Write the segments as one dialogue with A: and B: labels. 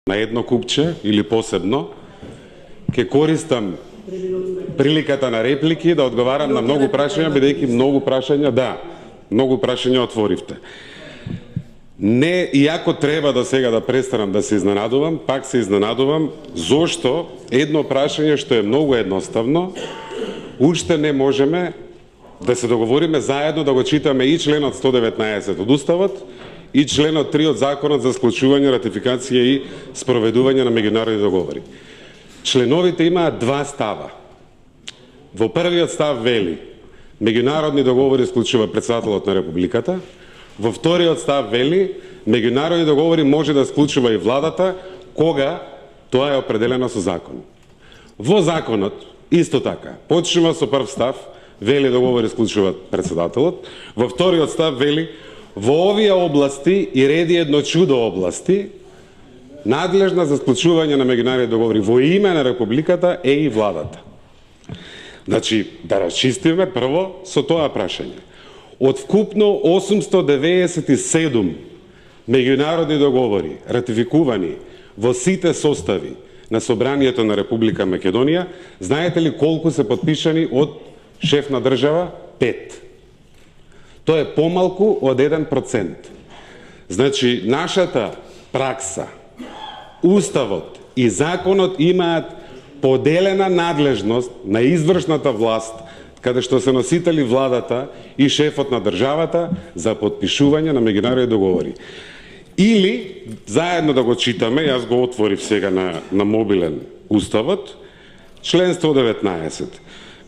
A: на едно купче или посебно, ќе користам приликата на реплики да одговарам на многу прашања, бидејќи многу прашања отворивте. Не, иако треба до сега да престанам да се изненадувам, пак се изненадувам, зошто едно прашање што е многу едноставно, уште не можеме да се договориме заедно да го читаме и членот 119 од Уставот, и членот 3 од Законот за склучување, ратификација и спроведување на меѓународни договори. Членовите имаат два става. Во првиот став вели: меѓународни договори склучува председателот на Републиката. Во вториот став вели: меѓународни договори може да склучува и владата кога тоа е определено со закон. Во законот исто така почнува со прв став, вели договори склучуваат председателот. Во вториот став вели: во овие области и реди едно чудо области, надлежна за склучување на меѓународни договори во име на Републиката е и владата. Значи, да расчистиме прво со тоа прашање. Од вкупно 897 меѓународни договори ратификувани во сите состави на Собранието на Република Македонија, знаете ли колку се подпишани од шеф на држава? 5. Тоа е помалку од 1%. Значи, нашата пракса, Уставот и законот имаат поделена надлежност на извршната власт, каде што се носители владата и шефот на државата за подпишување на меѓународни договори. Или, заедно да го читаме, јас го отворив сега на мобилен Уставот, член 119.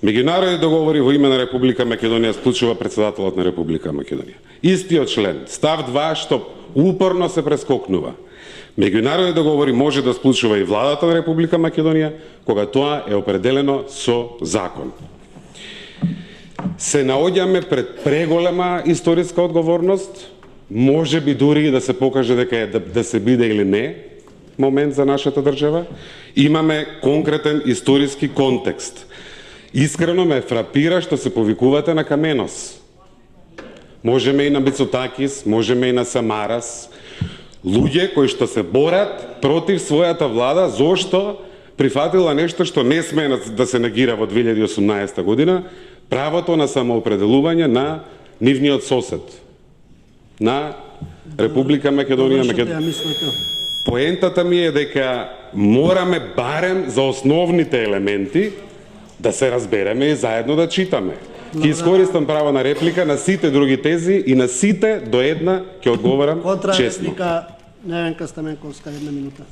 A: Меѓународни договори во име на Република Македонија склучува председателот на Република Македонија. Истиот член, став 2, што упорно се прескокнува. Меѓународни договори може да склучува и владата на Република Македонија кога тоа е определено со закон. Се наоѓаме пред преголема историска одговорност, може би дури да се покаже дека е да се биде или не момент за нашата држава. Имаме конкретен историски контекст. Искрено ме фрапира што се повикувате на Каменос. Можеме и на Мицотакис, можеме и на Самарас. Луѓе кои што се борат против својата влада, зошто прифатила нешто што не смее да се негира во 2018 година, правото на самоопределување на нивниот сосед, на Република Македонија. Поентата ми е дека мораме барем за основните елементи да се разбереме и заедно да читаме. Ќе искористам право на реплика на сите други тези и на сите до една ќе одговорам честно.
B: Контрареплика, Невенка Стаменковска, 1 минута.